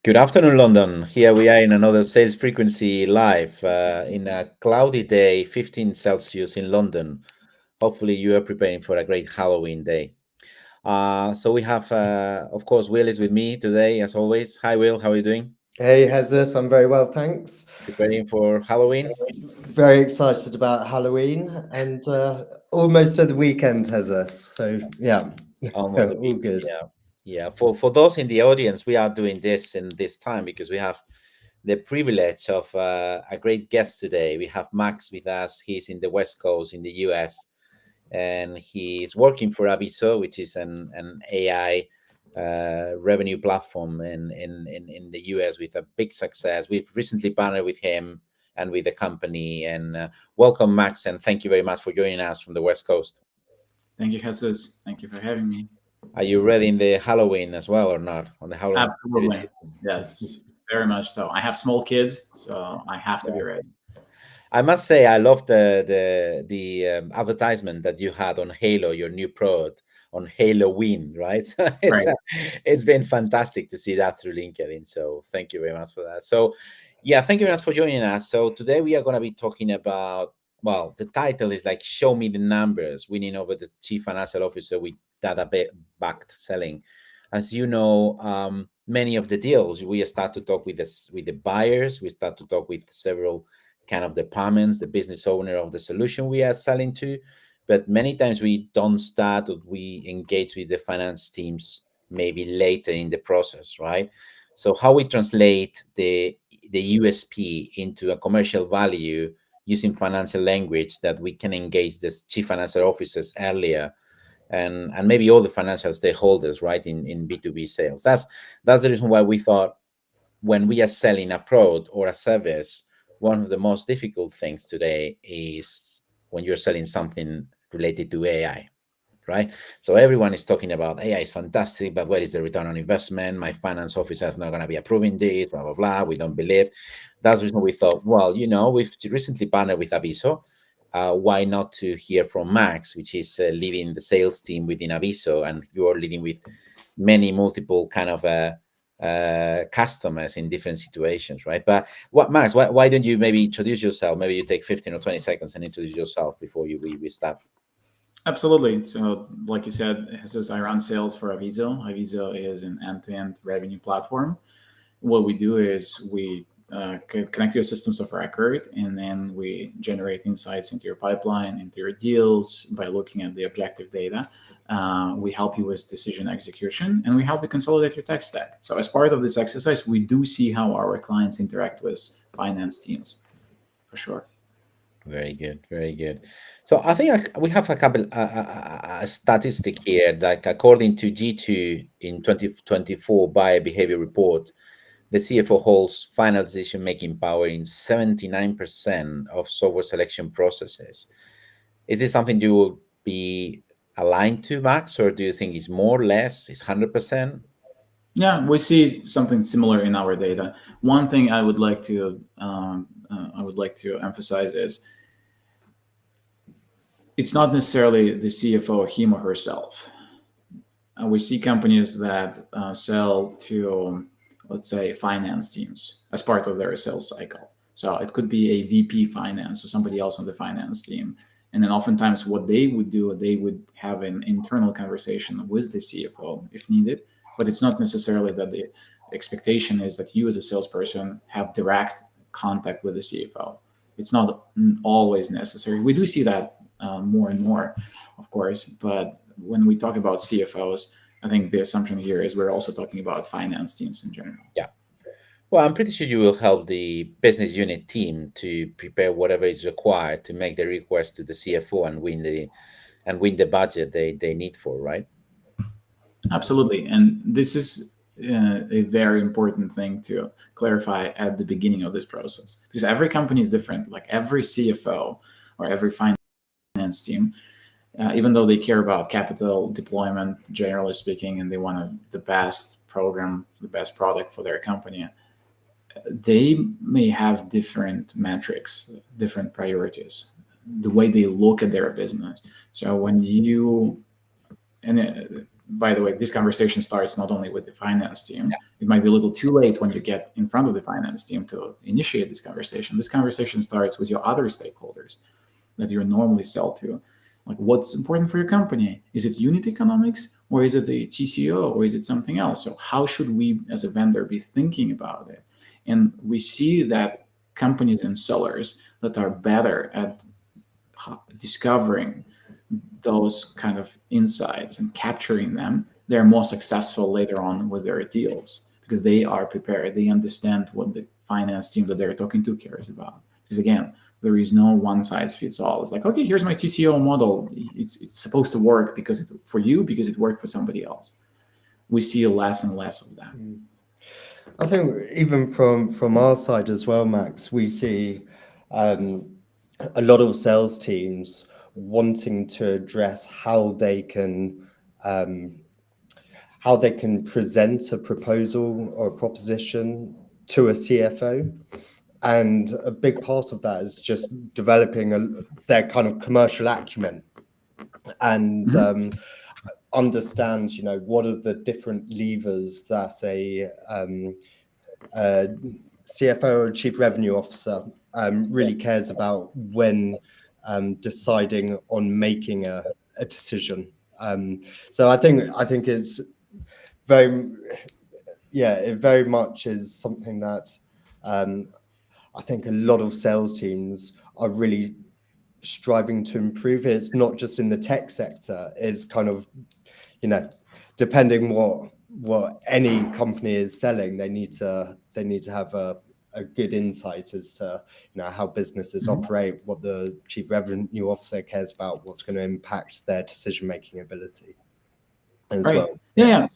Good afternoon, London. Here we are in another sales frequency live in a cloudy day, 15 Celsius in London. Hopefully, you are preparing for a great Halloween day. So we have, of course, Will is with me today, as always. Hi, Will. How are you doing? Hey, Jesus, I'm very well, thanks. Preparing for Halloween? Very excited about Halloween and almost at the weekend, Jesus. So, yeah, Almost a all week. good. Yeah, yeah. For those in the audience, we are doing this in this time because we have the privilege of a great guest today. We have Max with us. He's in the West Coast in the US, and he's working for Aviso, which is an AI revenue platform in the US with a big success. We've recently partnered with him and with the company. And welcome, Max, and thank you very much for joining us from the West Coast. Thank you, Jesus. Thank you for having me. Are you ready in the Halloween as well or not? On the Halloween Absolutely. activities? Yes, very much so. I have small kids, so I have to be ready. I must say, I love the advertisement that you had on Halo, your new product on Halloween, right? So Right. it's been fantastic to see that through LinkedIn. So thank you very much for that. So yeah, thank you very much for joining us. So today we are going to be talking about, well, the title is like "Show Me the Numbers: Winning Over the Chief Financial Officer with Data-Backed Selling." As you know, many of the deals we start to talk with the buyers. We start to talk with several kind of departments, the business owner of the solution we are selling to. But many times we don't start or we engage with the finance teams maybe later in the process, right? So how we translate the USP into a commercial value using financial language that we can engage the chief financial officers earlier and maybe all the financial stakeholders, right, in B2B sales. That's the reason why we thought when we are selling a product or a service, one of the most difficult things today is when you're selling something related to AI, right? So everyone is talking about AI is fantastic, but what is the return on investment? My finance officer is not going to be approving this, blah, blah, blah. We don't believe. That's the reason we thought, well, we've recently partnered with Aviso. Why not to hear from Max, which is leading the sales team within Aviso, and you're leading with many multiple kind of customers in different situations, right? But Max, why don't you maybe introduce yourself? Maybe you take 15 or 20 seconds and introduce yourself before we start. Absolutely. So, like you said, Jesus, I run sales for Aviso. Aviso is an end-to-end revenue platform. What we do is we connect your systems of record, and then we generate insights into your pipeline, into your deals by looking at the objective data. We help you with decision execution, and we help you consolidate your tech stack. So as part of this exercise, we do see how our clients interact with finance teams, for sure. Very good, very good. So I think we have a couple a statistic here. Like according to G2 in 2024 buyer behavior report, the CFO holds final decision making power in 79% of software selection processes. Is this something you will be aligned to, Max, or do you think it's more, less, it's 100%? Yeah, we see something similar in our data. One thing I would like to emphasize is it's not necessarily the CFO, him or herself. We see companies that sell to, let's say, finance teams as part of their sales cycle. So it could be a VP finance or somebody else on the finance team. And then oftentimes what they would do, they would have an internal conversation with the CFO if needed. But it's not necessarily that the expectation is that you as a salesperson have direct contact with the CFO. It's not always necessary. We do see that more and more, of course. But when we talk about CFOs, I think the assumption here is we're also talking about finance teams in general. Yeah. Well, I'm pretty sure you will help the business unit team to prepare whatever is required to make the request to the CFO and win the budget they need for, right? Absolutely. And this is a very important thing to clarify at the beginning of this process, because every company is different. Like every CFO or every finance team, even though they care about capital deployment, generally speaking, and they want the best program, the best product for their company, they may have different metrics, different priorities, the way they look at their business. So when you, and by the way, this conversation starts not only with the finance team. It might be a little too late when you get in front of the finance team to initiate this conversation. This conversation starts with your other stakeholders that you normally sell to. Like, what's important for your company? Is it unit economics, or is it the TCO, or is it something else? So how should we as a vendor be thinking about it? And we see that companies and sellers that are better at discovering those kind of insights and capturing them, they're more successful later on with their deals because they are prepared. They understand what the finance team that they're talking to cares about. Because again, there is no one size fits all. It's like, okay, here's my TCO model. It's supposed to work because it's for you, because it worked for somebody else. We see less and less of that. I think even from our side as well, Max, we see a lot of sales teams wanting to address how they can present a proposal or a proposition to a CFO. And a big part of that is just developing their kind of commercial acumen and understand, what are the different levers that a CFO or Chief Revenue Officer really cares about when deciding on making a decision. So I think it's it very much is something that I think a lot of sales teams are really striving to improve. It's not just in the tech sector. It's kind of, depending what any company is selling, they need to have a good insight as to how businesses operate, what the Chief Revenue Officer cares about, what's going to impact their decision-making ability as well. Yeah.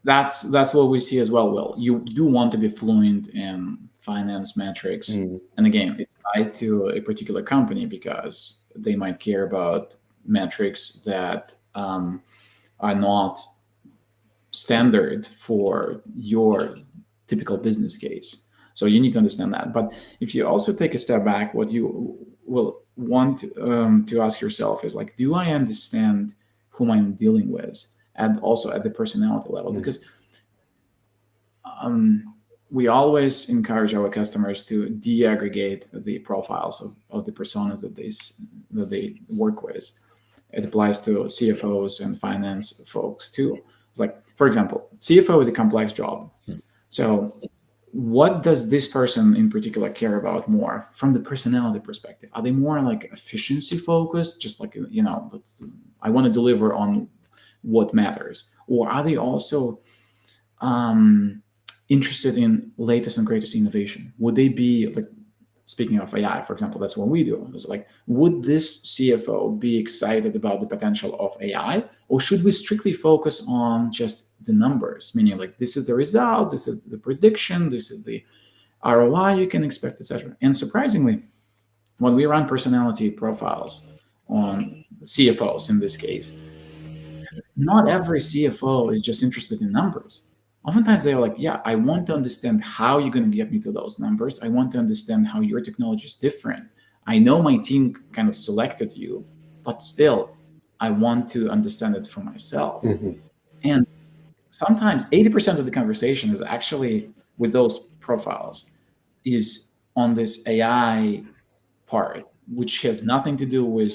That's what we see as well. Will, you do want to be fluent in finance metrics, and again, it's tied to a particular company because they might care about metrics that are not standard for your typical business case. So you need to understand that. But if you also take a step back, what you will want to ask yourself is like, do I understand whom I'm dealing with, and also at the personality level? Because we always encourage our customers to de-aggregate the profiles of the personas that they work with. It applies to CFOs and finance folks too. It's like, for example, CFO is a complex job. So what does this person in particular care about more from the personality perspective? Are they more like efficiency focused, just like, I want to deliver on what matters? Or are they also interested in latest and greatest innovation? Would they be, like, speaking of AI, for example, that's what we do. It's like, would this CFO be excited about the potential of AI, or should we strictly focus on just the numbers? Meaning, like, this is the result, this is the prediction, this is the ROI you can expect, etc. And surprisingly, when we run personality profiles on CFOs in this case, not every CFO is just interested in numbers. Oftentimes they're like, yeah, I want to understand how you're going to get me to those numbers. I want to understand how your technology is different. I know my team kind of selected you, but still, I want to understand it for myself. And sometimes 80% of the conversation is actually with those profiles is on this AI part, which has nothing to do with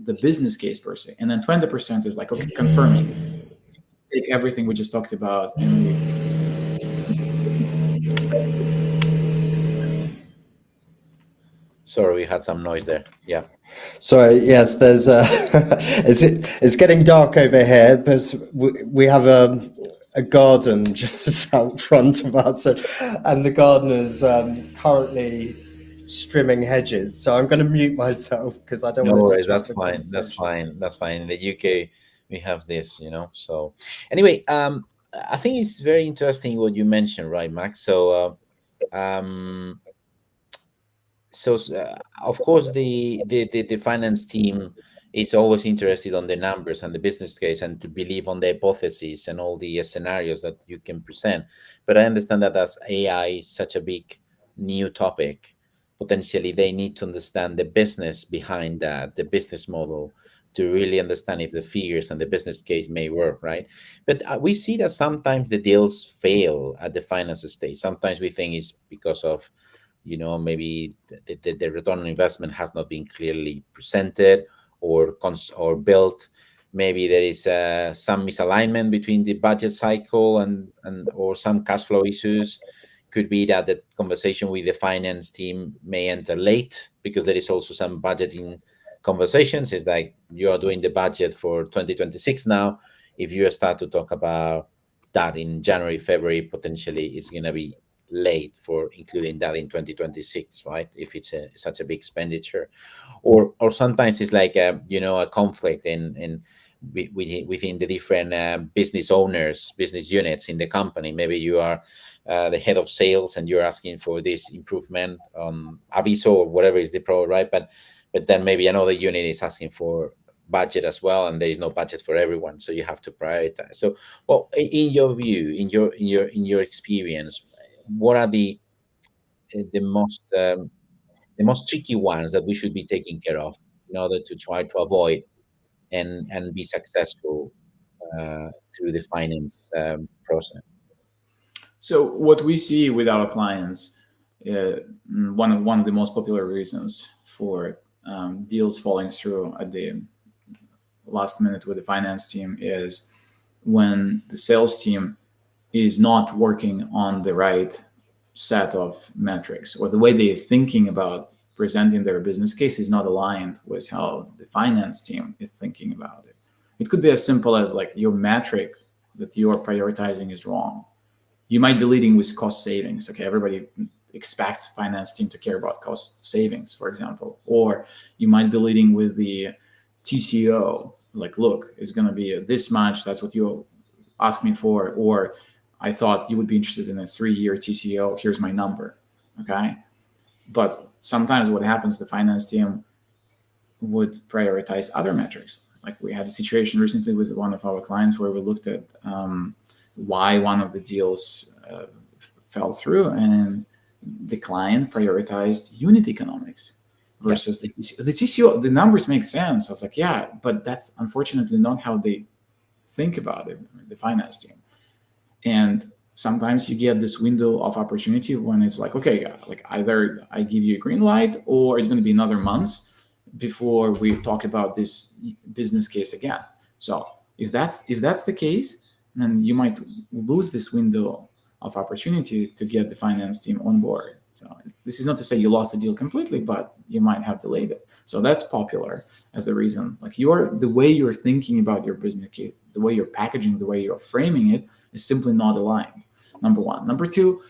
the business case per se. And then 20% is like, okay, confirming. Take everything we just talked about and Sorry, we had some noise there. Yeah. Sorry, yes, there's it's getting dark over here, but we have a garden just out front of us, and the gardener's currently trimming hedges. So I'm going to mute myself because I don't want to disrupt the conversation. That's fine. In the UK, we have this, So anyway, I think it's very interesting what you mentioned, right, Max? So, of course, the finance team is always interested on the numbers and the business case and to believe on the hypotheses and all the scenarios that you can present. But I understand that as AI is such a big new topic, potentially they need to understand the business behind that, the business model, to really understand if the figures and the business case may work, right? But we see that sometimes the deals fail at the finance stage. Sometimes we think it's because of, maybe the return on investment has not been clearly presented or built. Maybe there is some misalignment between the budget cycle and or some cash flow issues. Could be that the conversation with the finance team may enter late because there is also some budgeting conversations. It's like you are doing the budget for 2026 now. If you start to talk about that in January, February, potentially it's going to be late for including that in 2026, right? If it's such a big expenditure, or sometimes it's like a conflict within the different business owners, business units in the company. Maybe you are the head of sales and you're asking for this improvement on Aviso or whatever is the product, right? But then maybe another unit is asking for budget as well, and there is no budget for everyone, so you have to prioritize. So, well, in your view, in your experience, what are the most tricky ones that we should be taking care of in order to try to avoid and be successful through the finance process? So what we see with our clients, one of the most popular reasons for deals falling through at the last minute with the finance team is when the sales team is not working on the right set of metrics, or the way they're thinking about presenting their business case is not aligned with how the finance team is thinking about it. It could be as simple as like your metric that you're prioritizing is wrong. You might be leading with cost savings. Okay, everybody expects finance team to care about cost savings, for example. Or you might be leading with the TCO, like, look, it's going to be this much. That's what you asked me for. Or I thought you would be interested in a 3-year TCO. Here's my number. Okay. But sometimes what happens, the finance team would prioritize other metrics. Like we had a situation recently with one of our clients where we looked at why one of the deals fell through, and the client prioritized unit economics versus the TCO. The numbers make sense. I was like, yeah, but that's unfortunately not how they think about it, the finance team. And sometimes you get this window of opportunity when it's like, okay, yeah, like either I give you a green light or it's going to be another month before we talk about this business case again. So if that's the case, then you might lose this window of opportunity to get the finance team on board. So this is not to say you lost the deal completely, but you might have delayed it. So that's popular as a reason. Like the way you're thinking about your business case, the way you're packaging, the way you're framing it is simply not aligned. Number one. Number two,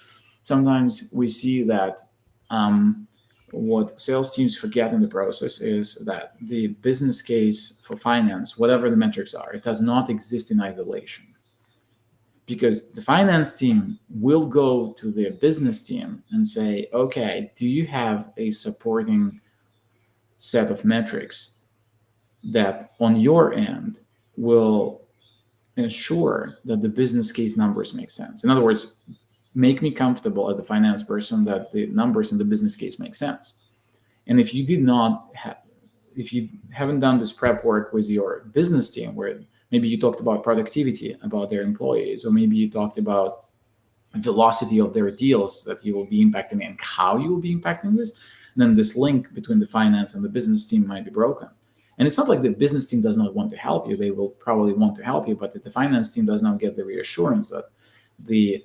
sometimes we see that what sales teams forget in the process is that the business case for finance, whatever the metrics are, it does not exist in isolation. Because the finance team will go to their business team and say, okay, do you have a supporting set of metrics that on your end will ensure that the business case numbers make sense? In other words, make me comfortable as a finance person that the numbers in the business case make sense. And if you if you haven't done this prep work with your business team, where maybe you talked about productivity, about their employees, or maybe you talked about velocity of their deals that you will be impacting and how you will be impacting this, then this link between the finance and the business team might be broken. And it's not like the business team does not want to help you. They will probably want to help you, but if the finance team does not get the reassurance that the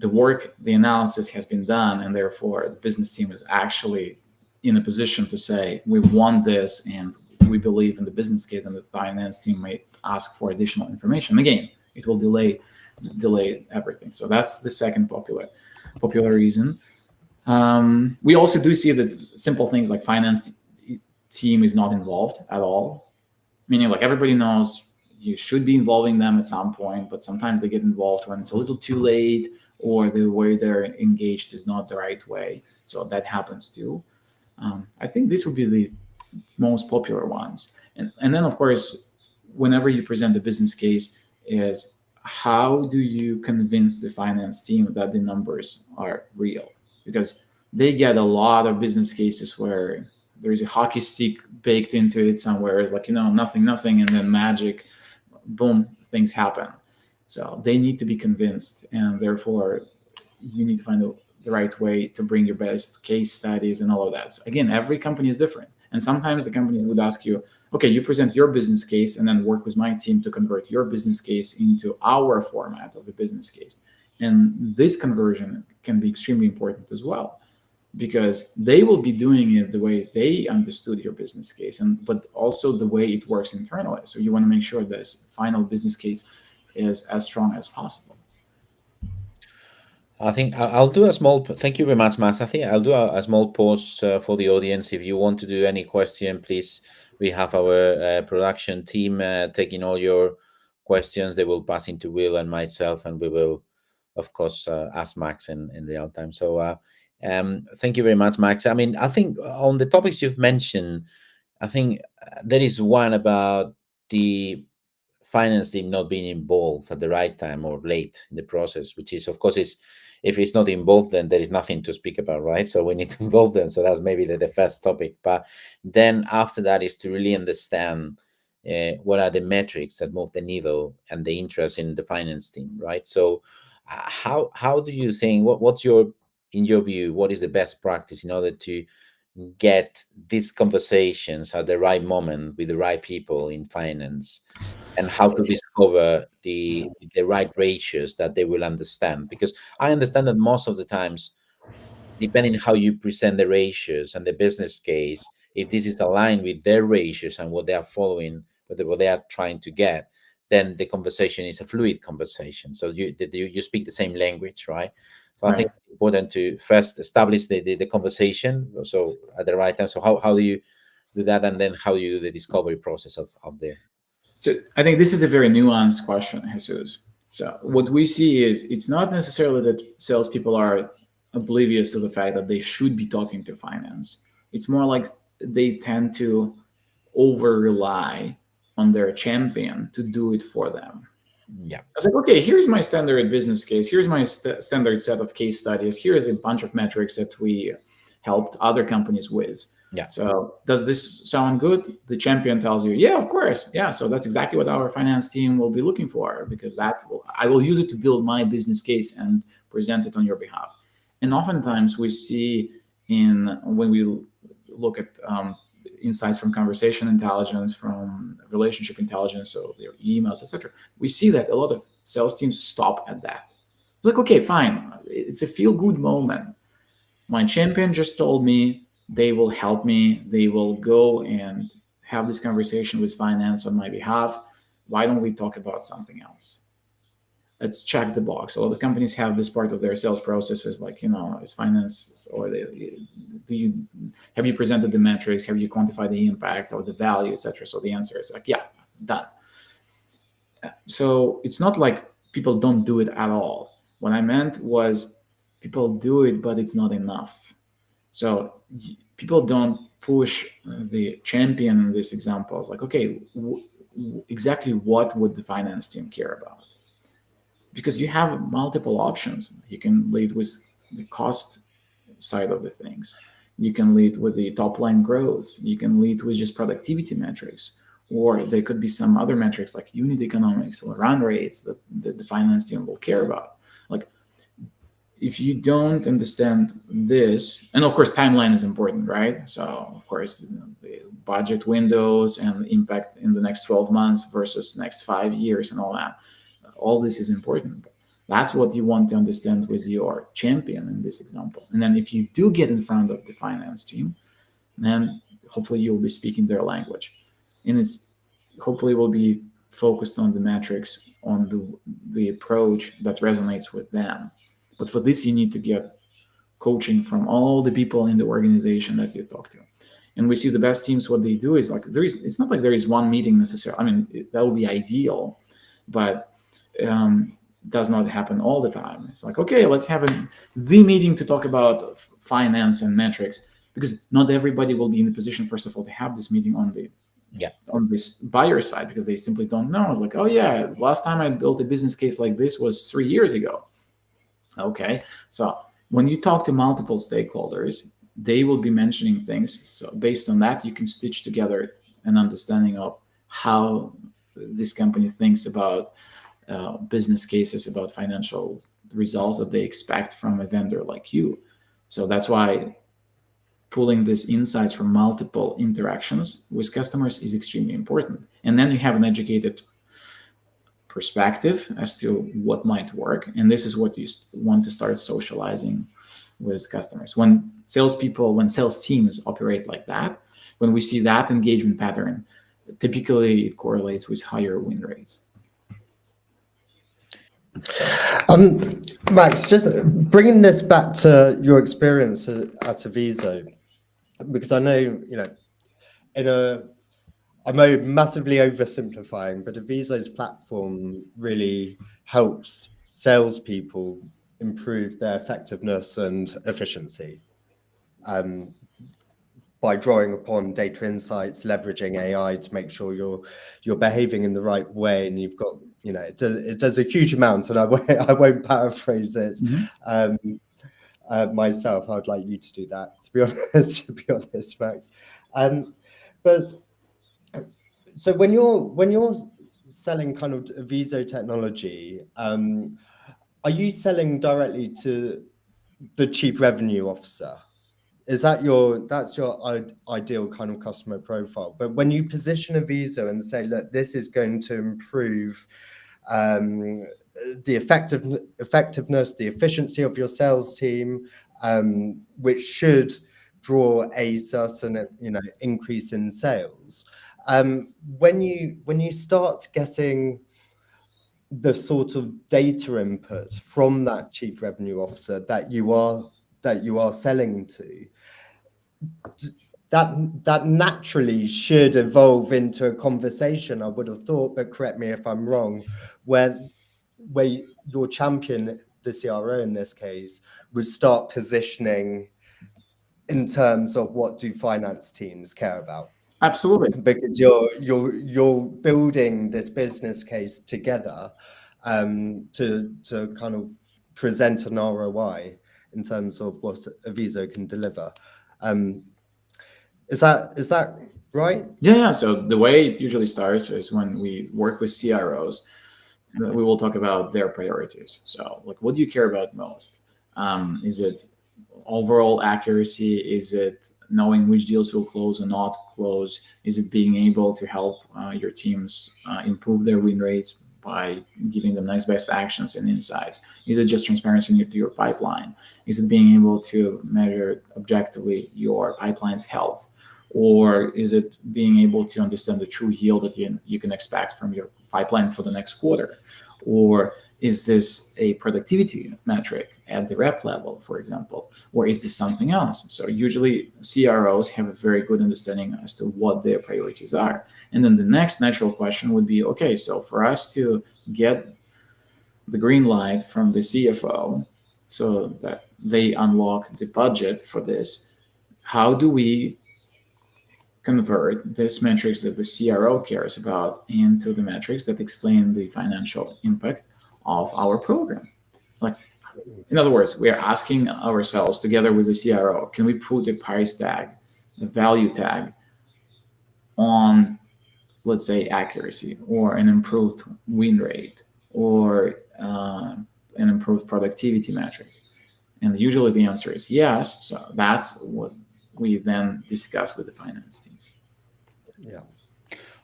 work, the analysis has been done, and therefore the business team is actually in a position to say, we want this and we believe in the business case, and the finance team may ask for additional information. Again, it will delay everything. So that's the second popular reason. We also do see that simple things like finance team is not involved at all, meaning like everybody knows you should be involving them at some point, but sometimes they get involved when it's a little too late or the way they're engaged is not the right way. So that happens too. I think this would be the most popular ones. And then, of course, whenever you present a business case, is how do you convince the finance team that the numbers are real? Because they get a lot of business cases where there is a hockey stick baked into it somewhere. It's like, nothing, and then magic, boom, things happen. So they need to be convinced, and therefore you need to find the right way to bring your best case studies and all of that. So again, every company is different. And sometimes the companies would ask you, okay, you present your business case and then work with my team to convert your business case into our format of a business case. And this conversion can be extremely important as well, because they will be doing it the way they understood your business case, but also the way it works internally. So you want to make sure this final business case is as strong as possible. I think I'll do a small. Thank you very much, Max. I think I'll do a small pause for the audience. If you want to do any question, please. We have our production team taking all your questions. They will pass into Will and myself, and we will, of course, ask Max in real time. So, thank you very much, Max. I mean, I think on the topics you've mentioned, I think there is one about the finance team not being involved at the right time or late in the process, which is, of course, if it's not involved, then there is nothing to speak about, right? So we need to involve them. So that's maybe the first topic. But then after that is to really understand what are the metrics that move the needle and the interest in the finance team, right? So how do you think, what's in your view, what is the best practice in order to get these conversations at the right moment with the right people in finance, and how to discover the right ratios that they will understand? Because I understand that most of the times, depending how you present the ratios and the business case, if this is aligned with their ratios and what they are following, what they are trying to get, then the conversation is a fluid conversation. So you speak the same language, right? So I think it's important to first establish the conversation, so at the right time. So how do you do that, and then how do you do the discovery process of the... So I think this is a very nuanced question, Jesus. So what we see is, it's not necessarily that salespeople are oblivious to the fact that they should be talking to finance. It's more like they tend to over rely on their champion to do it for them. Yeah. It's like, okay, here's my standard business case. Here's my standard set of case studies. Here's a bunch of metrics that we helped other companies with. Yeah. So does this sound good? The champion tells you, yeah, of course. Yeah. So that's exactly what our finance team will be looking for, because I will use it to build my business case and present it on your behalf. And oftentimes we see when we look at insights from conversation intelligence, from relationship intelligence, so their emails, etc., we see that a lot of sales teams stop at that. It's like, okay, fine. It's a feel-good moment. My champion just told me they will help me. They will go and have this conversation with finance on my behalf. Why don't we talk about something else? Let's check the box. A lot of companies have this part of their sales processes, like, is finance, or have you presented the metrics? Have you quantified the impact or the value, etc.? So the answer is like, yeah, done. So it's not like people don't do it at all. What I meant was people do it, but it's not enough. So people don't push the champion in this example. It's like, okay, exactly what would the finance team care about? Because you have multiple options. You can lead with the cost side of the things. You can lead with the top line growth. You can lead with just productivity metrics, or there could be some other metrics like unit economics or run rates that the finance team will care about. Like, if you don't understand this, and of course timeline is important, right? So of course the budget windows and the impact in the next 12 months versus next 5 years and all that. All this is important. That's what you want to understand with your champion in this example. And then if you do get in front of the finance team, then hopefully you'll be speaking their language. And it's hopefully will be focused on the metrics, on the approach that resonates with them. But for this, you need to get coaching from all the people in the organization that you talk to. And we see the best teams, what they do is like, it's not like there is one meeting necessarily. I mean, that would be ideal, but does not happen all the time. It's like, okay, let's have the meeting to talk about finance and metrics, because not everybody will be in the position, first of all, to have this meeting on this buyer side, because they simply don't know. It's like, oh yeah, last time I built a business case like this was 3 years ago. Okay, so when you talk to multiple stakeholders, they will be mentioning things. So based on that, you can stitch together an understanding of how this company thinks about business cases, about financial results that they expect from a vendor like you. So that's why pulling these insights from multiple interactions with customers is extremely important. And then you have an educated perspective as to what might work. And this is what you want to start socializing with customers. When sales teams operate like that, when we see that engagement pattern, typically it correlates with higher win rates. Max, just bringing this back to your experience at Aviso, because I know, I'm massively oversimplifying, but Aviso's platform really helps salespeople improve their effectiveness and efficiency by drawing upon data insights, leveraging AI to make sure you're behaving in the right way, and you've got, it does a huge amount, and I won't paraphrase it. Myself. I'd like you to do that, to be honest, Max. But so when you're selling kind of Aviso technology, are you selling directly to the chief revenue officer? Is that's your ideal kind of customer profile? But when you position Aviso and say, look, this is going to improve the effectiveness, the efficiency of your sales team, which should draw a certain increase in sales. When you start getting the sort of data input from that chief revenue officer that you are selling to, that naturally should evolve into a conversation, I would have thought, but correct me if I'm wrong, where your champion, the CRO in this case, would start positioning in terms of what do finance teams care about. Absolutely. Because you're building this business case together to kind of present an ROI in terms of what Aviso can deliver. Is that right? Yeah. So the way it usually starts is when we work with CROs, we will talk about their priorities. So, like, what do you care about most? Is it overall accuracy? Is it knowing which deals will close or not close? Is it being able to help your teams improve their win rates by giving them nice best actions and insights? Is it just transparency into your pipeline? Is it being able to measure objectively your pipeline's health? Or is it being able to understand the true yield that you can expect from your pipeline for the next quarter? Or is this a productivity metric at the rep level, for example? Or is this something else? So usually CROs have a very good understanding as to what their priorities are. And then the next natural question would be, okay, so for us to get the green light from the CFO so that they unlock the budget for this, how do we convert these metrics that the CRO cares about into the metrics that explain the financial impact of our program? Like, in other words, we are asking ourselves together with the CRO, can we put a price tag, a value tag on, let's say, accuracy, or an improved win rate, or an improved productivity metric? And usually the answer is yes. So that's what we then discuss with the finance team. Yeah.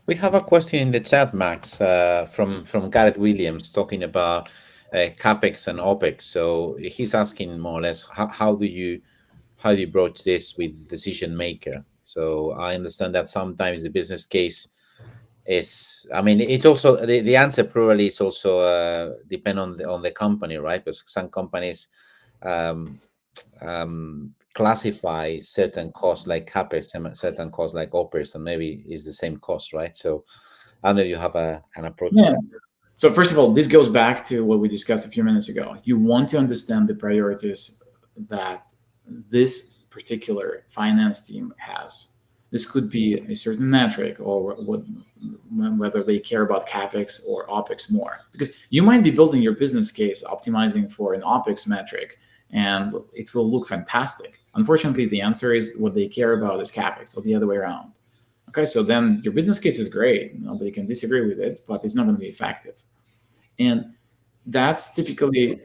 We have a question in the chat, Max, from Gareth Williams, talking about capex and opex. So he's asking more or less, how do you broach this with decision maker? So I understand that sometimes the business case is, I mean, it also, the answer probably is also depend on the company, right? Because some companies classify certain costs like capex and certain costs like opex, and maybe is the same cost, right? So I know you have an approach. Yeah. So first of all, this goes back to what we discussed a few minutes ago. You want to understand the priorities that this particular finance team has. This could be a certain metric, or whether they care about capex or opex more, because you might be building your business case optimizing for an opex metric, and it will look fantastic Unfortunately, the answer is what they care about is capex, or the other way around. Okay, so then your business case is great. Nobody can disagree with it, but it's not going to be effective. And that's typically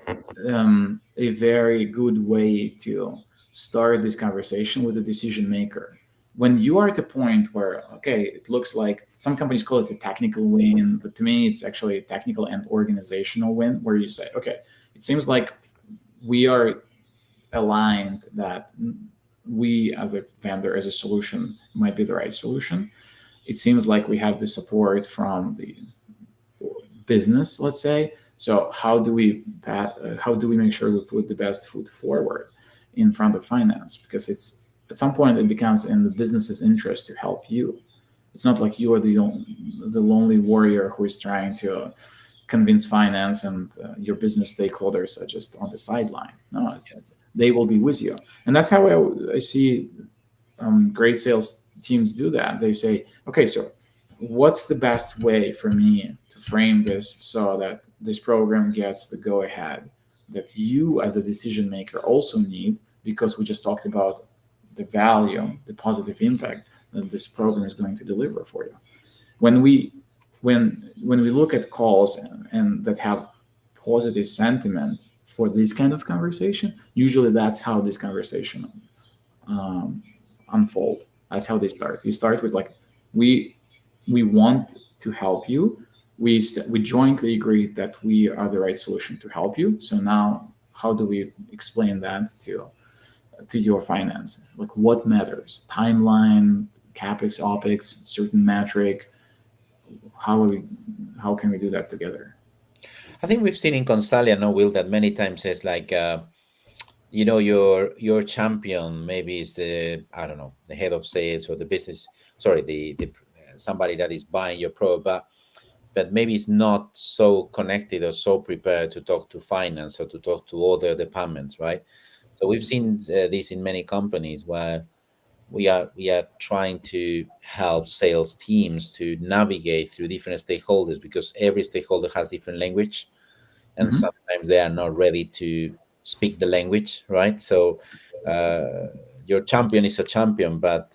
a very good way to start this conversation with a decision maker. When you are at the point where, okay, it looks like some companies call it a technical win, but to me, it's actually a technical and organizational win, where you say, okay, it seems like we are aligned that we as a vendor, as a solution, might be the right solution. It seems like we have the support from the business, let's say. So how do we make sure we put the best foot forward in front of finance? Because it's at some point it becomes in the business's interest to help you. It's not like you are the lonely warrior who is trying to convince finance and your business stakeholders are just on the sideline. No, they will be with you. And that's how I see great sales teams do that. They say, okay, so what's the best way for me to frame this so that this program gets the go ahead that you as a decision maker also need, because we just talked about the value, the positive impact that this program is going to deliver for you. When we look at calls and that have positive sentiment for this kind of conversation, usually that's how this conversation unfold. That's how they start. You start with like, we want to help you. We jointly agree that we are the right solution to help you. So now, how do we explain that to your finance? Like, what matters? Timeline, capex, opex, certain metric. How can we do that together? I think we've seen in Consalia, no, Will, that many times it's like, your champion maybe is the, I don't know, the head of sales or the business, sorry, the somebody that is buying your product, but maybe it's not so connected or so prepared to talk to finance or to talk to other departments, right? So we've seen this in many companies where we are trying to help sales teams to navigate through different stakeholders, because every stakeholder has different language, and Mhm. sometimes they are not ready to speak the language, right? So your champion is a champion, but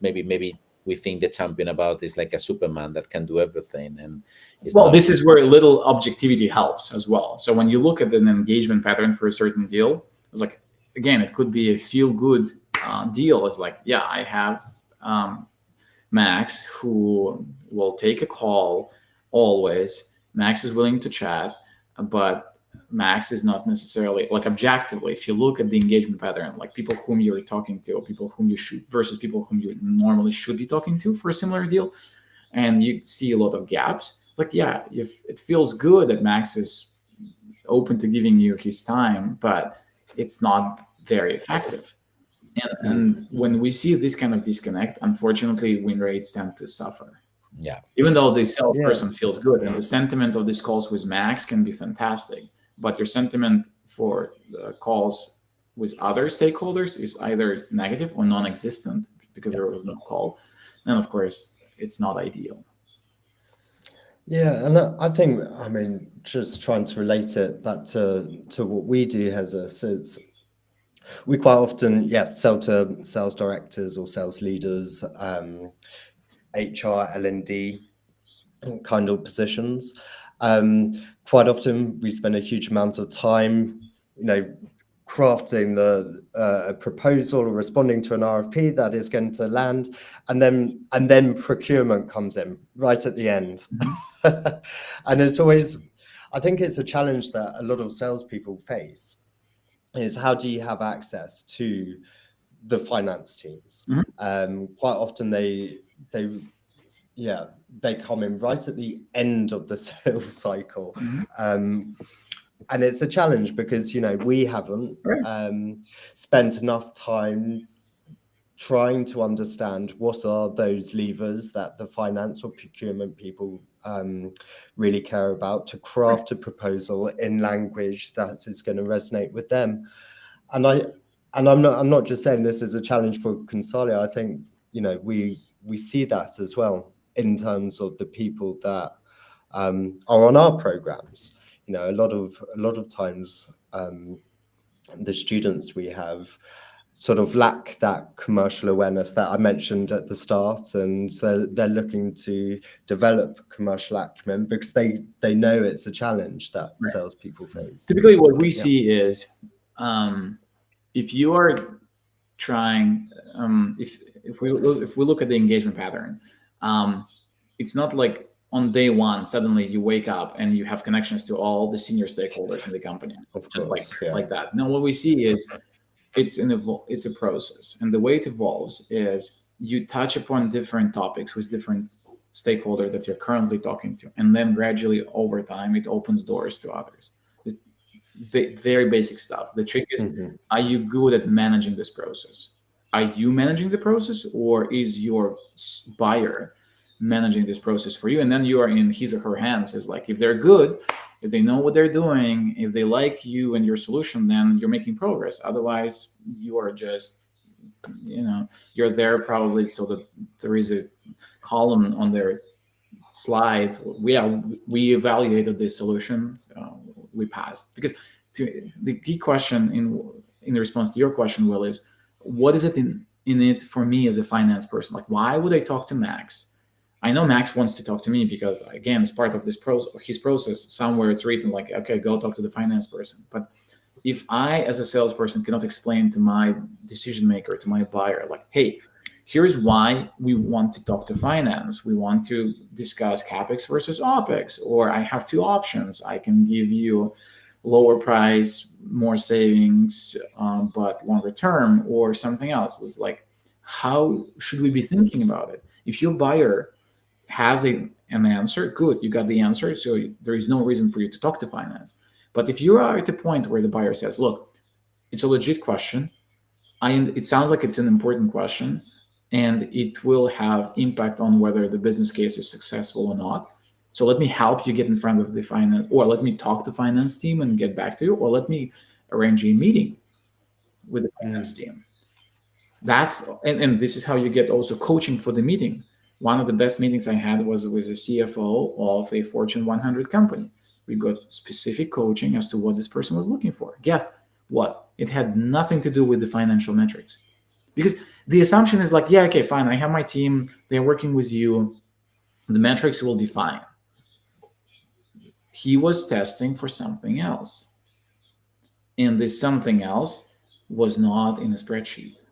maybe we think the champion about is like a Superman that can do everything, and it's Well, not. this is where little objectivity helps as well. So when you look at an engagement pattern for a certain deal, it's like, again, it could be a feel-good deal. It's like, yeah, I have Max who will take a call always. Max is willing to chat, but Max is not necessarily, like, objectively, if you look at the engagement pattern, like people whom you're talking to, or people whom you should versus people whom you normally should be talking to for a similar deal, and you see a lot of gaps. Like, yeah, if it feels good that Max is open to giving you his time, but it's not very effective. And when we see this kind of disconnect, unfortunately, win rates tend to suffer. Yeah. Even though the salesperson feels good, and the sentiment of these calls with Max can be fantastic, but your sentiment for the calls with other stakeholders is either negative or non-existent because there was no call. And of course, it's not ideal. Yeah, and I think, I mean, just trying to relate it back to what we do as is we quite often, sell to sales directors or sales leaders, HR, L&D kind of positions. Quite often we spend a huge amount of time, crafting a proposal or responding to an RFP that is going to land, and then procurement comes in right at the end. And it's always, I think it's a challenge that a lot of salespeople face, is how do you have access to the finance teams? Quite often they come in right at the end of the sales cycle. And it's a challenge because, we haven't spent enough time trying to understand what are those levers that the finance or procurement people really care about, to craft a proposal in language that is going to resonate with them. And I'm not just saying this is a challenge for Consalia. I think, we see that as well in terms of the people that are on our programs. A lot of times the students we have sort of lack that commercial awareness that I mentioned at the start, and they're looking to develop commercial acumen because they know it's a challenge that Right. salespeople face. Typically, what we see is if you are trying, if we look at the engagement pattern, it's not like on day one suddenly you wake up and you have connections to all the senior stakeholders in the company, Of just course, like that. No, what we see is it's a process, and the way it evolves is you touch upon different topics with different stakeholders that you're currently talking to, and then gradually over time it opens doors to others. Very basic stuff. The trick is, are you good at managing this process? Are you managing the process, or is your buyer managing this process for you? And then you are in his or her hands. Is like, if they're good, if they know what they're doing, if they like you and your solution, then you're making progress. Otherwise, you are just, you're there probably so that there is a column on their slide. We evaluated this solution. We passed. Because the key question in response to your question, Will, is what is it in it for me as a finance person? Like, why would I talk to Max? I know Max wants to talk to me because, again, as part of his process, somewhere it's written like, okay, go talk to the finance person. But if I, as a salesperson, cannot explain to my decision maker, to my buyer, like, hey, here's why we want to talk to finance. We want to discuss CapEx versus OpEx, or I have two options. I can give you lower price, more savings, but longer term, or something else. It's like, how should we be thinking about it? If your buyer has an answer, good, you got the answer, so there is no reason for you to talk to finance. But if you are at the point where the buyer says, look, it's a legit question, it sounds like it's an important question, and it will have impact on whether the business case is successful or not. So let me help you get in front of the finance, or let me talk to the finance team and get back to you, or let me arrange a meeting with the finance team. That's and this is how you get also coaching for the meeting. One of the best meetings I had was with a CFO of a Fortune 100 company. We got specific coaching as to what this person was looking for. Guess what? It had nothing to do with the financial metrics. Because the assumption is like, yeah, okay, fine, I have my team, they're working with you, the metrics will be fine. He was testing for something else. And this something else was not in a spreadsheet.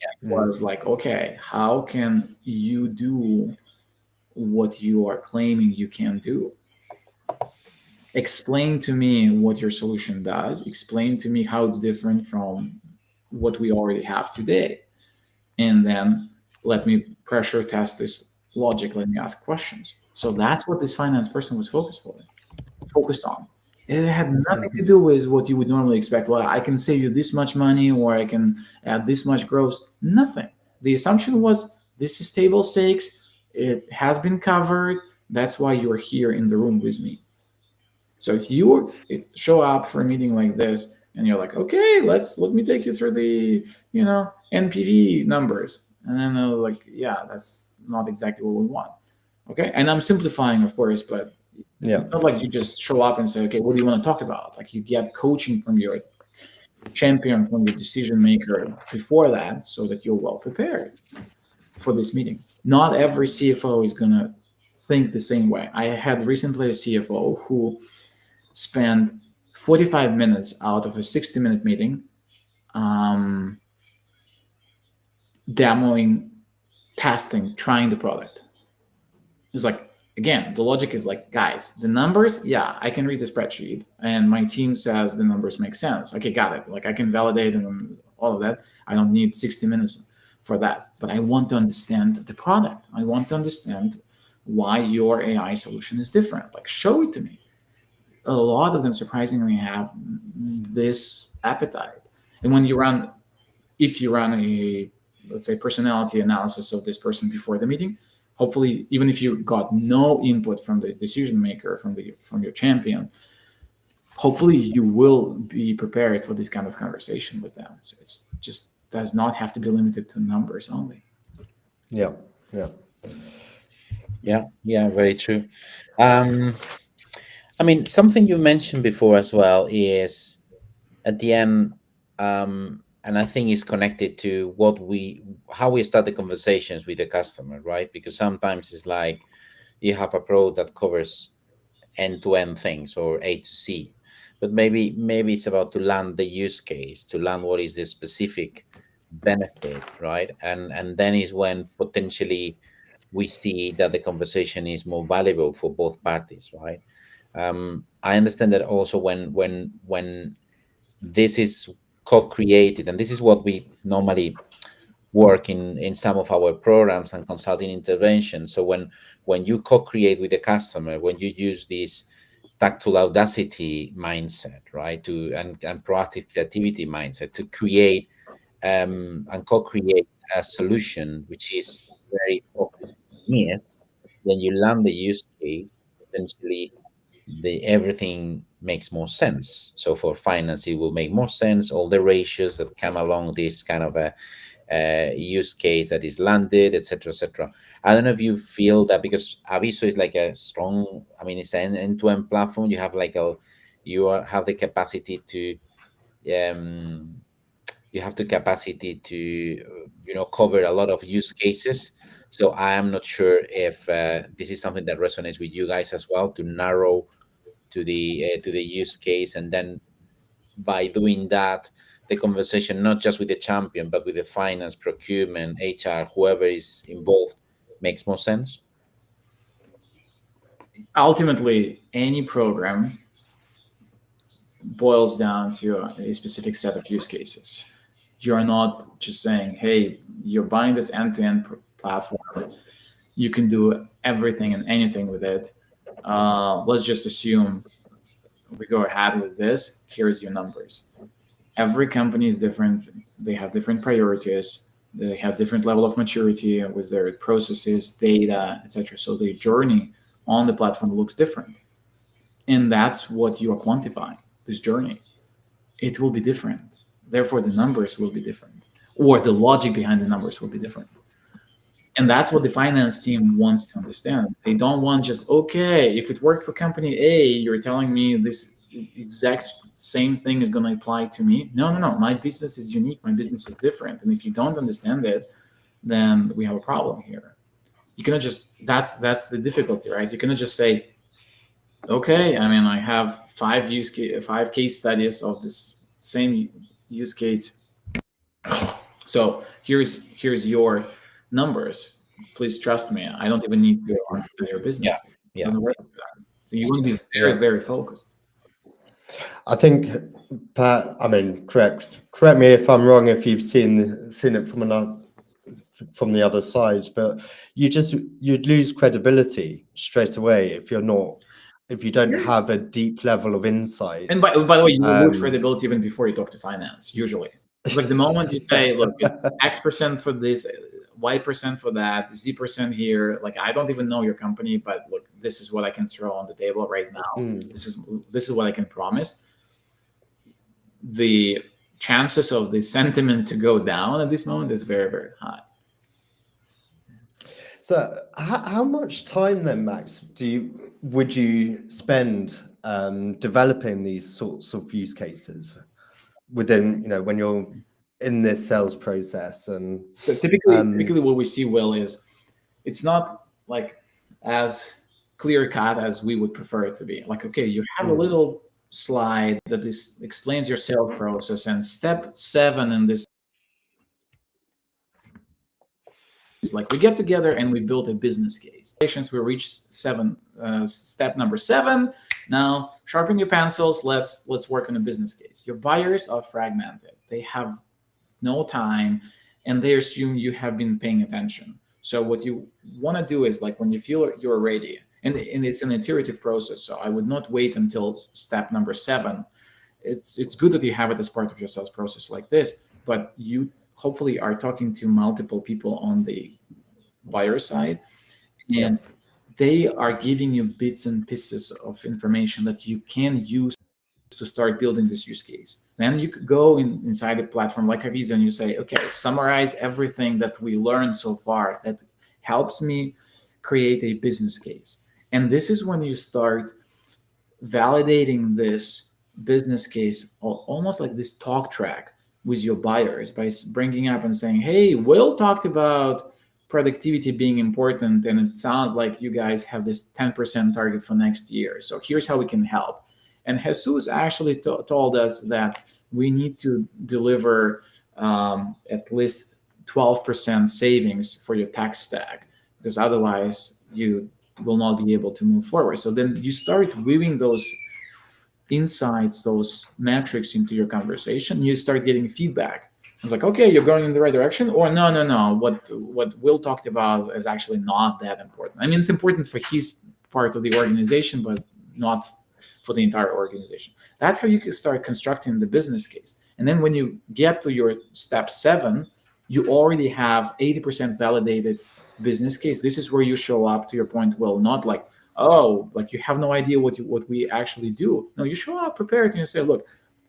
It was like, okay, how can you do what you are claiming you can do? Explain to me what your solution does. Explain to me how it's different from what we already have today. And then let me pressure test this logic. Let me ask questions. So that's what this finance person was focused on. It had nothing to do with what you would normally expect. Well, I can save you this much money, or I can add this much gross. Nothing. The assumption was, this is table stakes. It has been covered. That's why you're here in the room with me. So if you show up for a meeting like this and you're like, okay, let me take you through the NPV numbers, and then like, yeah, that's not exactly what we want. Okay, and I'm simplifying, of course, but it's not like you just show up and say, okay, what do you want to talk about? Like, you get coaching from your champion, from your decision maker before that, so that you're well prepared for this meeting. Not every CFO is going to think the same way. I had recently a CFO who spent 45 minutes out of a 60-minute meeting demoing, testing, trying the product. It's like, again, the logic is like, guys, the numbers, yeah, I can read the spreadsheet and my team says the numbers make sense. Okay, got it. Like, I can validate and all of that. I don't need 60 minutes for that. But I want to understand the product. I want to understand why your AI solution is different. Like, show it to me. A lot of them surprisingly have this appetite. And when you run, if you run a, let's say, personality analysis of this person before the meeting, hopefully, even if you got no input from the decision maker, from your champion, hopefully you will be prepared for this kind of conversation with them. So it's just does not have to be limited to numbers only. Yeah. Very true. I mean, something you mentioned before as well is, at the end, I think it's connected to how we start the conversations with the customer, right? Because sometimes it's like you have a product that covers end-to-end things or A to C, but maybe it's about to land the use case, to land what is the specific benefit, right? And then is when potentially we see that the conversation is more valuable for both parties, right? I understand that also when this is co-created, and this is what we normally work in some of our programs and consulting interventions. So when you co-create with the customer, when you use this tactile audacity mindset, right, and proactive creativity mindset to create and co-create a solution which is very focused on needs, then you land the use case, potentially the everything makes more sense. So for finance, it will make more sense. All the ratios that come along this kind of a use case that is landed, etc., etc. I don't know if you feel that because Aviso is like a strong, I mean, it's an end-to-end platform. You have like have the capacity to um, you have the capacity to cover a lot of use cases. So I am not sure if this is something that resonates with you guys as well, to narrow to the use case, and then by doing that, the conversation not just with the champion but with the finance, procurement, HR, whoever is involved, makes more sense. Ultimately, any program boils down to a specific set of use cases. You're not just saying, hey, you're buying this end-to-end platform, you can do everything and anything with it. Let's just assume we go ahead with this. Here's your numbers. Every company is different. They have different priorities. They have different level of maturity with their processes, data, etc. So the journey on the platform looks different, and that's what you are quantifying. This journey, it will be different. Therefore, the numbers will be different, or the logic behind the numbers will be different. And that's what the finance team wants to understand. They don't want just, okay, if it worked for company A, you're telling me this exact same thing is going to apply to me. No, no, no. My business is unique. My business is different. And if you don't understand it, then we have a problem here. You cannot just, that's the difficulty, right? You cannot just say, okay, I mean, I have five case studies of this same use case. So here's your numbers. Please trust me. I don't even need to understand your business. Yeah, It yeah, doesn't work like that. So you want to be very, very focused. I think, Pat, I mean, correct me if I'm wrong, if you've seen it from the other side, but you'd lose credibility straight away if you don't have a deep level of insight. And by the way, you lose credibility even before you talk to finance, usually. Like the moment you say, look, it's X% for this, Y% for that, Z% here. Like, I don't even know your company, but look, this is what I can throw on the table right now. This is what I can promise. The chances of the sentiment to go down at this moment is very, very high. So how much time then, Max, would you spend developing these sorts of use cases within, when you're in this sales process? And so typically what we see, Will, is it's not like as clear cut as we would prefer it to be. Like, okay, you have a little slide that explains your sales process, and step 7 in this is like we get together and we build a business case. We reach step number 7. Now sharpen your pencils. Let's work on a business case. Your buyers are fragmented. They have no time, and they assume you have been paying attention. So what you want to do is, like, when you feel you're ready, and it's an iterative process. So I would not wait until step number 7. It's good that you have it as part of your sales process like this, but you hopefully are talking to multiple people on the buyer side, and they are giving you bits and pieces of information that you can use to start building this use case. Then you could go inside a platform like Aviso and you say, okay, summarize everything that we learned so far that helps me create a business case. And this is when you start validating this business case, almost like this talk track with your buyers by bringing up and saying, hey, Will talked about productivity being important, and it sounds like you guys have this 10% target for next year. So here's how we can help. And Jesus actually told us that we need to deliver at least 12% savings for your tech stack, because otherwise you will not be able to move forward. So then you start weaving those insights, those metrics into your conversation. You start getting feedback. It's like, okay, you're going in the right direction, or no. What Will talked about is actually not that important. I mean, it's important for his part of the organization, but not for the entire organization. That's how you can start constructing the business case. And then when you get to your step 7, you already have 80% validated business case. This is where you show up, to your point, Will, not like, oh, like you have no idea what we actually do. No, you show up prepared and you say, look,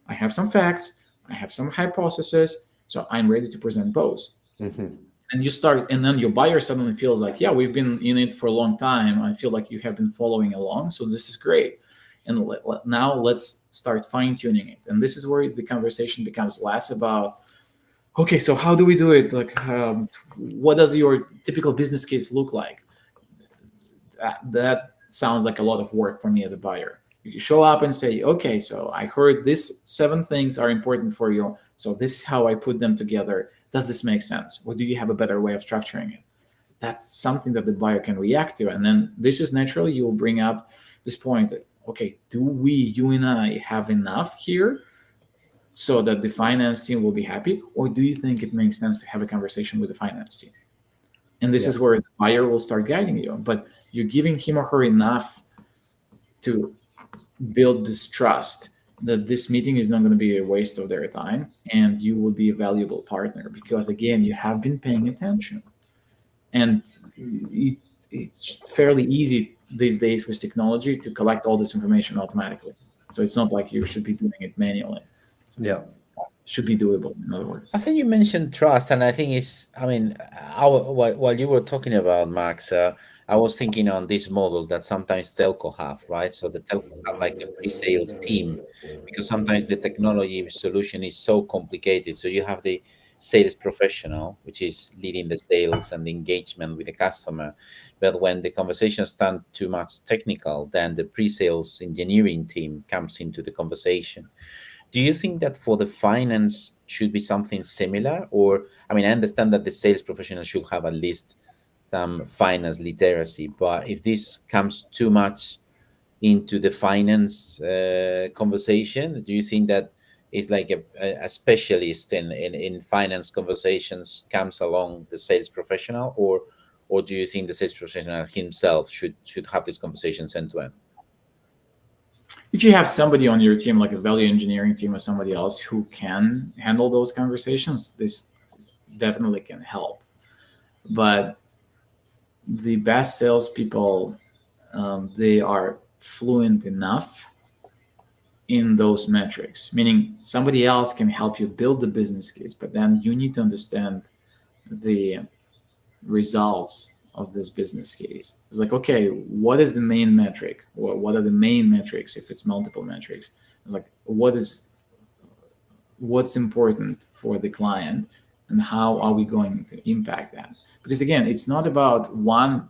I have some facts, I have some hypotheses, so I'm ready to present both. Mm-hmm. And you start, and then your buyer suddenly feels like, yeah, we've been in it for a long time. I feel like you have been following along, so this is great. And now let's start fine-tuning it. And this is where the conversation becomes less about, okay, so how do we do it? Like, what does your typical business case look like? That sounds like a lot of work for me as a buyer. You show up and say, okay, so I heard these 7 things are important for you. So this is how I put them together. Does this make sense? Or do you have a better way of structuring it? That's something that the buyer can react to. And then this is naturally, you will bring up this point. Okay, do you and I have enough here so that the finance team will be happy? Or do you think it makes sense to have a conversation with the finance team? And this is where the buyer will start guiding you. But you're giving him or her enough to build this trust that this meeting is not going to be a waste of their time, and you will be a valuable partner because, again, you have been paying attention. And it's fairly easy these days with technology to collect all this information automatically. So it's not like you should be doing it manually. Yeah. Should be doable, in other words. I think you mentioned trust, and I think while you were talking about Max, I was thinking on this model that sometimes telco have, right? So the telco have like a pre-sales team, because sometimes the technology solution is so complicated. So you have the sales professional, which is leading the sales and the engagement with the customer. But when the conversations turn too much technical, then the pre-sales engineering team comes into the conversation. Do you think that for the finance should be something similar? Or, I mean, I understand that the sales professional should have at least some finance literacy, but if this comes too much into the finance conversation, do you think that it's like a specialist in finance conversations comes along the sales professional, or do you think the sales professional himself should have these conversations end to end? If you have somebody on your team, like a value engineering team or somebody else who can handle those conversations, this definitely can help. But the best salespeople, they are fluent enough in those metrics, meaning somebody else can help you build the business case, but then you need to understand the results of this business case. It's like, okay, what is the main metric? What are the main metrics if it's multiple metrics? It's like, what's important for the client, and how are we going to impact that? Because again, it's not about one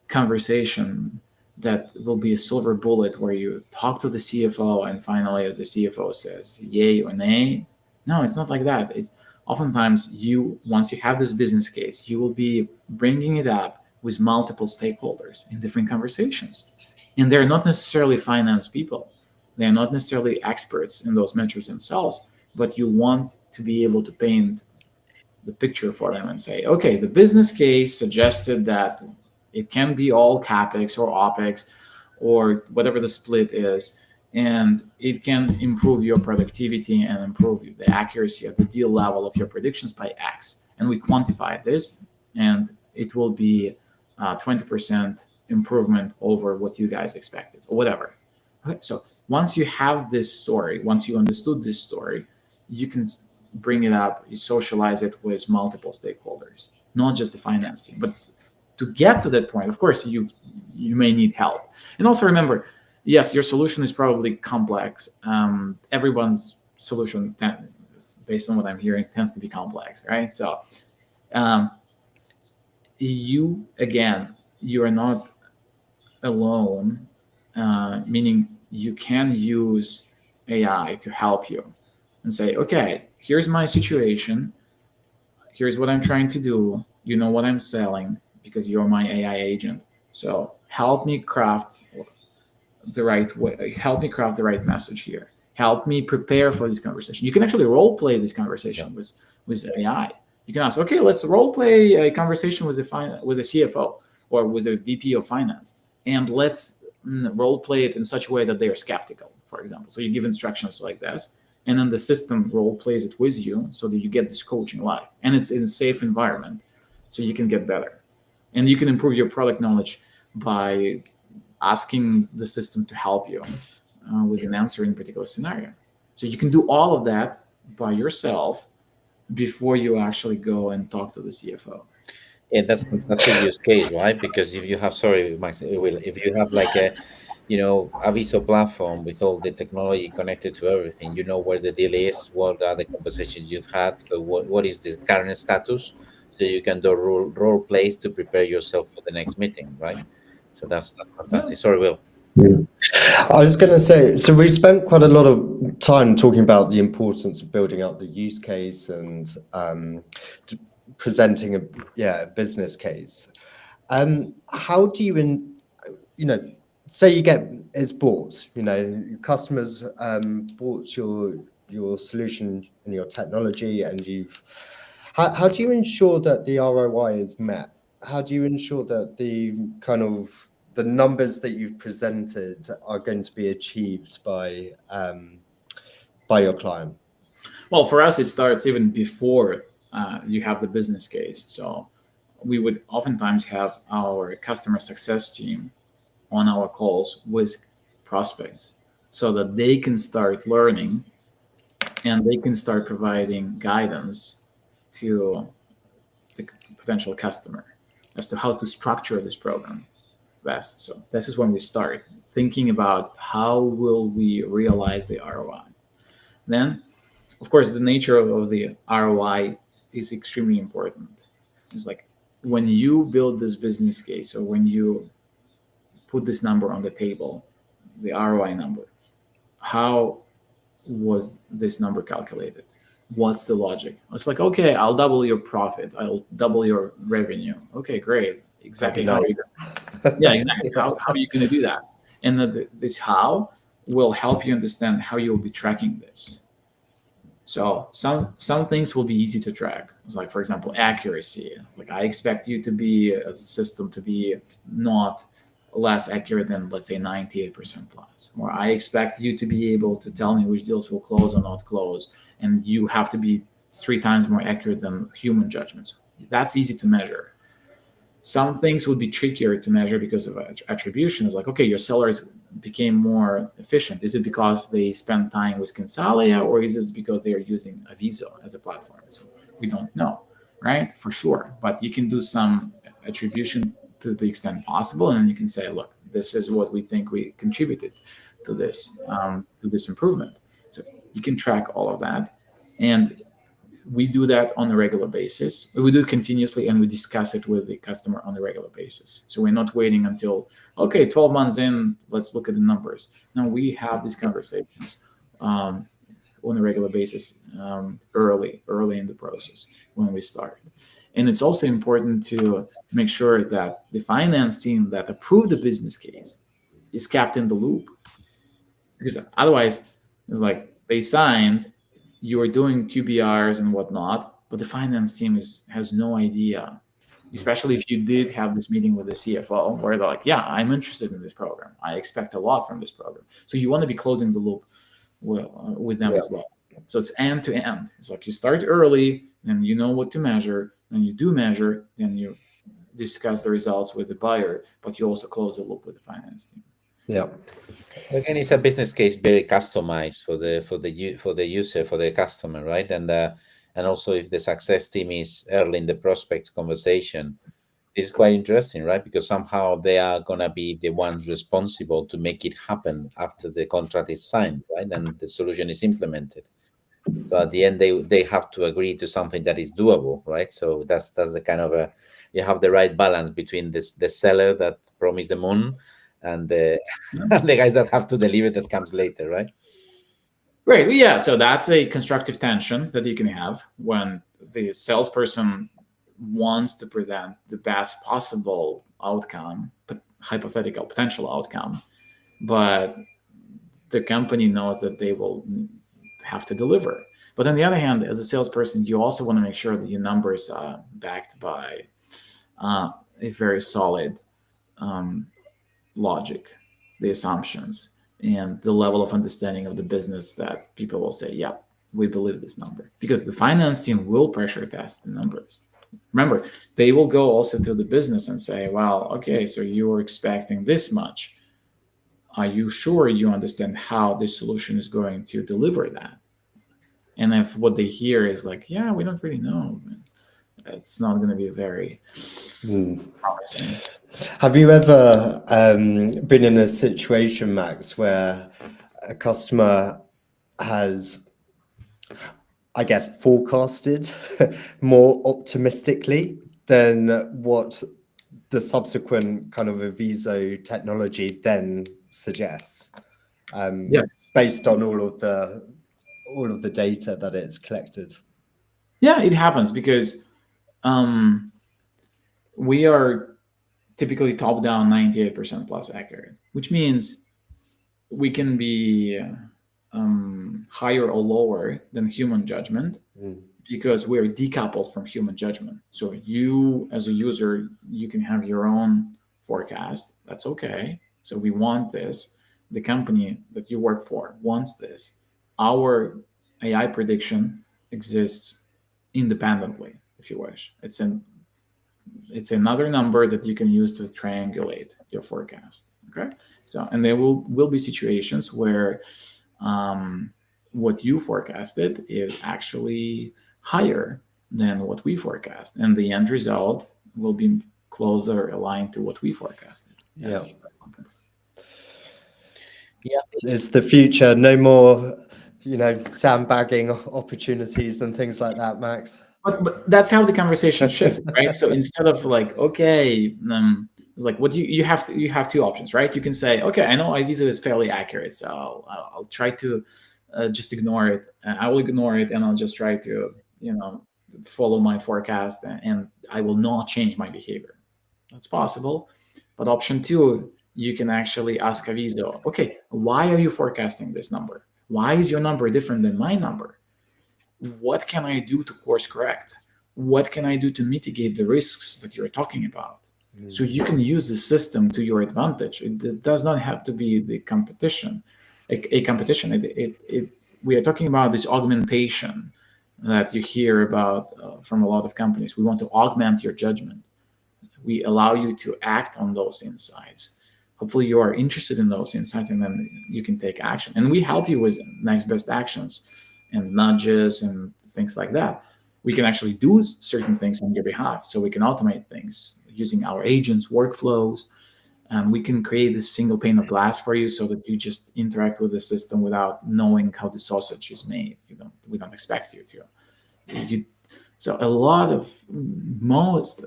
conversation that will be a silver bullet where you talk to the CFO and finally the CFO says yay or nay. No, it's not like that. It's oftentimes once you have this business case, you will be bringing it up with multiple stakeholders in different conversations. And they're not necessarily finance people. They're not necessarily experts in those metrics themselves, but you want to be able to paint the picture for them and say, okay, the business case suggested that it can be all CapEx or OpEx or whatever the split is, and it can improve your productivity and improve the accuracy at the deal level of your predictions by X. And we quantify this, and it will be 20% improvement over what you guys expected or whatever. Okay, so once you have this story, once you understood this story, you can bring it up, you socialize it with multiple stakeholders, not just the finance team. But to get to that point, of course, you may need help. And also remember, yes, your solution is probably complex. Everyone's solution based on what I'm hearing, tends to be complex, right? So um, you are not alone, meaning you can use AI to help you and say, okay, here's my situation, here's what I'm trying to do, you know what I'm selling because you're my AI agent. So help me craft the right way, help me craft the right message here. Help me prepare for this conversation. You can actually role play this conversation with AI. You can ask, okay, let's role play a conversation with a CFO or with a VP of finance, and let's role play it in such a way that they are skeptical, for example. So you give instructions like this, and then the system role plays it with you so that you get this coaching live, and it's in a safe environment, so you can get better, and you can improve your product knowledge by asking the system to help you with an answer in a particular scenario. So you can do all of that by yourself before you actually go and talk to the CFO. Yeah, that's a use case, right? Because if you have, sorry, Max, if you have like a, Aviso platform with all the technology connected to everything, you know where the deal is, what are the conversations you've had, so what is the current status, so you can do role plays to prepare yourself for the next meeting, right? So that's fantastic. Sorry, Will. I was going to say, so we spent quite a lot of time talking about the importance of building out the use case and presenting a business case. How do you, say you get it's bought, your customers bought your solution and your technology, and how do you ensure that the ROI is met? How do you ensure that the numbers that you've presented are going to be achieved by your client? Well, for us, it starts even before you have the business case. So we would oftentimes have our customer success team on our calls with prospects so that they can start learning and they can start providing guidance to the potential customer as to how to structure this program best. So this is when we start thinking about how will we realize the ROI. Then, of course, the nature of the ROI is extremely important. It's like when you build this business case or when you put this number on the table, the ROI number, how was this number calculated? What's the logic? It's like, okay, I'll double your profit. I'll double your revenue. Okay, great. Exactly. How are you yeah, exactly. How are you going to do that? And this how will help you understand how you'll be tracking this. So some things will be easy to track. It's like, for example, accuracy. Like I expect you to be as a system to be not less accurate than, let's say, 98% plus. Or I expect you to be able to tell me which deals will close or not close, and you have to be 3 times more accurate than human judgments. That's easy to measure. Some things would be trickier to measure because of attribution. It's like, okay, your sellers became more efficient. Is it because they spend time with Consalia, or is it because they are using Aviso as a platform? So we don't know, right? For sure. But you can do some attribution to the extent possible, and you can say, look, this is what we think we contributed to this improvement. So you can track all of that, and we do that on a regular basis. We do it continuously, and we discuss it with the customer on a regular basis. So we're not waiting until, okay, 12 months in, let's look at the numbers. No, we have these conversations on a regular basis early in the process when we start. And it's also important to make sure that the finance team that approved the business case is kept in the loop. Because otherwise, it's like they signed, you are doing QBRs and whatnot, but the finance team has no idea, especially if you did have this meeting with the CFO where they're like, yeah, I'm interested in this program. I expect a lot from this program. So you want to be closing the loop with them as well. So it's end to end. It's like you start early and you know what to measure, and you do measure, and you discuss the results with the buyer, but you also close the loop with the finance team. Yeah. Again, it's a business case very customized for the user, for the customer, right? And also if the success team is early in the prospects conversation, it's quite interesting, right? Because somehow they are gonna be the ones responsible to make it happen after the contract is signed, right? And the solution is implemented. So at the end, they have to agree to something that is doable, right? So that's the kind of a, you have the right balance between the seller that promised the moon and the and the guys that have to deliver that comes later, right? Great. Yeah. So that's a constructive tension that you can have when the salesperson wants to present the best possible outcome, but hypothetical potential outcome, but the company knows that they will have to deliver. But on the other hand, as a salesperson, you also want to make sure that your numbers are backed by a very solid logic, the assumptions, and the level of understanding of the business that people will say, yeah, we believe this number. Because the finance team will pressure test the numbers. Remember, they will go also to the business and say, well, okay, so you're expecting this much. Are you sure you understand how this solution is going to deliver that? And if what they hear is like, yeah, we don't really know, it's not going to be very promising. Have you ever been in a situation, Max, where a customer has, I guess, forecasted more optimistically than what the subsequent kind of Aviso technology then suggests, Yes. based on all of the data that it's collected? Yeah, it happens because we are typically top down 98% plus accurate, which means we can be higher or lower than human judgment because we're decoupled from human judgment. So you, as a user, you can have your own forecast. That's okay. So we want this. The company that you work for wants this. Our AI prediction exists independently, if you wish. It's another number that you can use to triangulate your forecast. Okay. So, and there will be situations where what you forecasted is actually higher than what we forecast, and the end result will be closer aligned to what we forecasted. Yeah. Yeah, It's the future. No more, sandbagging opportunities and things like that, Max. But that's how the conversation shifts, right? So instead of like, okay, it's like what you have two options, right? You can say, okay, I know Aviso is fairly accurate, so I'll try to just ignore it. I will ignore it, and I'll just try to follow my forecast, and I will not change my behavior. That's possible. But option two, you can actually ask Aviso, okay, why are you forecasting this number? Why is your number different than my number? What can I do to course correct? What can I do to mitigate the risks that you're talking about? So you can use the system to your advantage. It does not have to be the competition, a competition. We are talking about this augmentation that you hear about from a lot of companies. We want to augment your judgment. We allow you to act on those insights. Hopefully you are interested in those insights, and then you can take action. And we help you with next best actions and nudges and things like that. We can actually do certain things on your behalf. So we can automate things using our agents, workflows, and we can create this single pane of glass for you so that you just interact with the system without knowing how the sausage is made. We don't expect you to. So most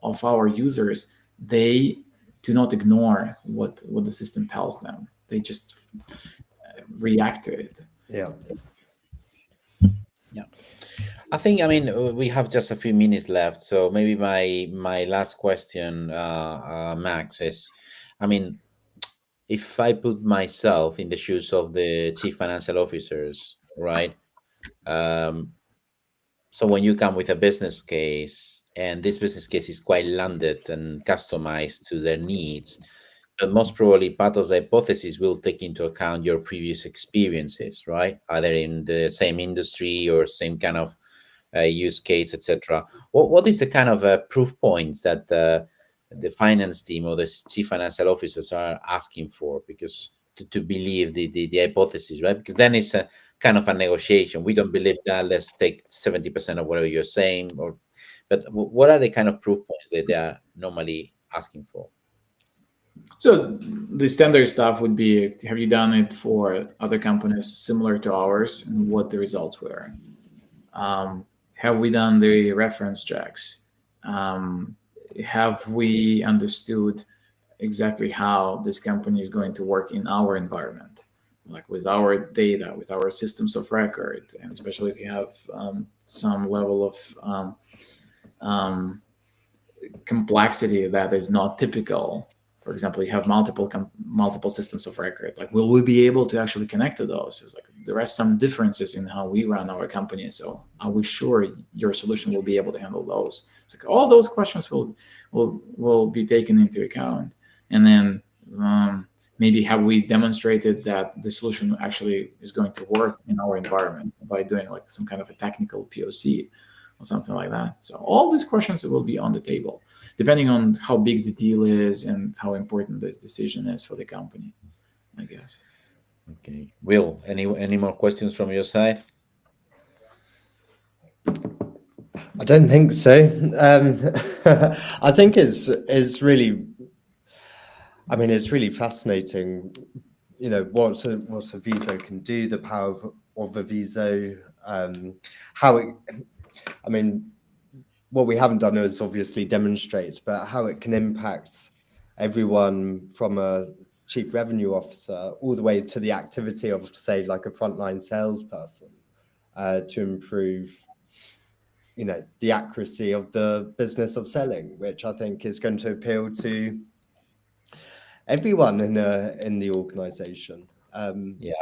of our users, they do not ignore what the system tells them. They just react to it. Yeah. Yeah. I think, we have just a few minutes left, so maybe my last question, Max, is, if I put myself in the shoes of the chief financial officers, right? So when you come with a business case, and this business case is quite landed and customized to their needs, but most probably part of the hypothesis will take into account your previous experiences, right? Either in the same industry or same kind of use case, etc. What is the kind of proof points that the finance team or the chief financial officers are asking for, because to believe the hypothesis, right? Because then it's a kind of a negotiation. We don't believe that, let's take 70% of whatever you're saying. But what are the kind of proof points that they are normally asking for? So the standard stuff would be: have you done it for other companies similar to ours, and what the results were? Have we done the reference checks? Have we understood exactly how this company is going to work in our environment, like with our data, with our systems of record, and especially if you have some level of complexity that is not typical. For example, you have multiple systems of record. Like, will we be able to actually connect to those? It's like there are some differences in how we run our company. So, are we sure your solution will be able to handle those? It's like all those questions will be taken into account, and then maybe have we demonstrated that the solution actually is going to work in our environment by doing like some kind of a technical POC or something like that. So all these questions will be on the table, depending on how big the deal is and how important this decision is for the company, I guess. Okay, Will, any more questions from your side? I don't think so. I think it's really, I mean, it's really fascinating, you know, what Aviso can do, the power of Aviso, how it, I mean, what we haven't done is obviously demonstrate, but how it can impact everyone from a chief revenue officer all the way to the activity of, say, like a frontline salesperson, to improve, you know, the accuracy of the business of selling, which I think is going to appeal to everyone in the organization. Yeah.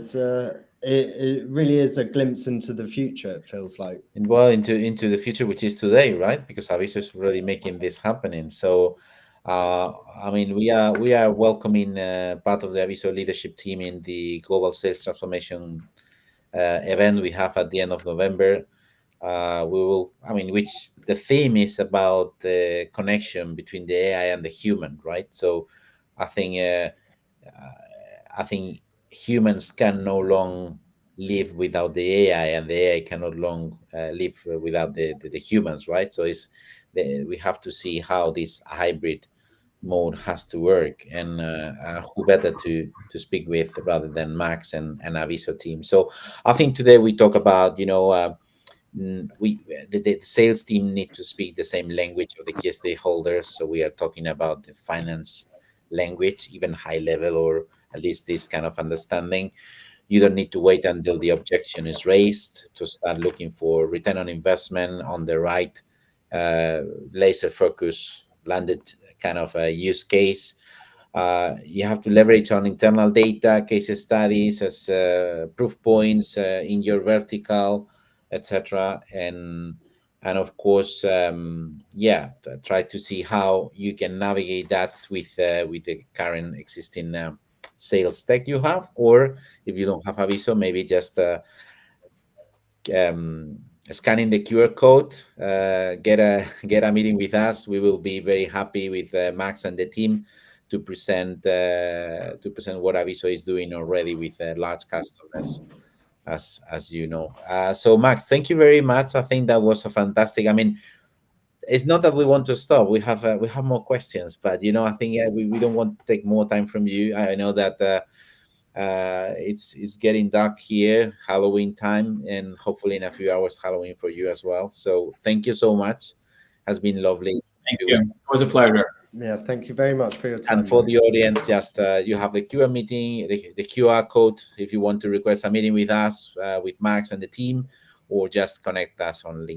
So it really is a glimpse into the future, it feels like. And well, into the future, which is today, right? Because Aviso is already making this happening. So, I mean, we are welcoming part of the Aviso leadership team in the global sales transformation event we have at the end of November. We will, I mean, which the theme is about the connection between the AI and the human, right? So, I think I think humans can no longer live without the AI, and the AI cannot long live without the humans, right? So we have to see how this hybrid mode has to work, and who better to speak with rather than Max and Aviso team. So I think today we talk about, the sales team need to speak the same language of the key stakeholders. So we are talking about the finance language, even high level, or at least this kind of understanding. You don't need to wait until the objection is raised to start looking for return on investment on the right laser focus landed kind of a use case. You have to leverage on internal data, case studies as proof points in your vertical, etc. And of course, try to see how you can navigate that with the current existing sales tech you have, or if you don't have Aviso, maybe just scanning the QR code, get a meeting with us. We will be very happy with Max and the team to present what Aviso is doing already with large customers, as you know. So Max, thank you very much. I think that was a fantastic. I mean, it's not that we want to stop. We have more questions, but I think we don't want to take more time from you. I know that it's getting dark here, Halloween time, and hopefully in a few hours Halloween for you as well. So thank you so much. Has been lovely. Thank you. It was a pleasure. Yeah, thank you very much for your time. And for the Max. audience, just you have the QR meeting, the QR code if you want to request a meeting with us, with Max and the team, or just connect us on LinkedIn.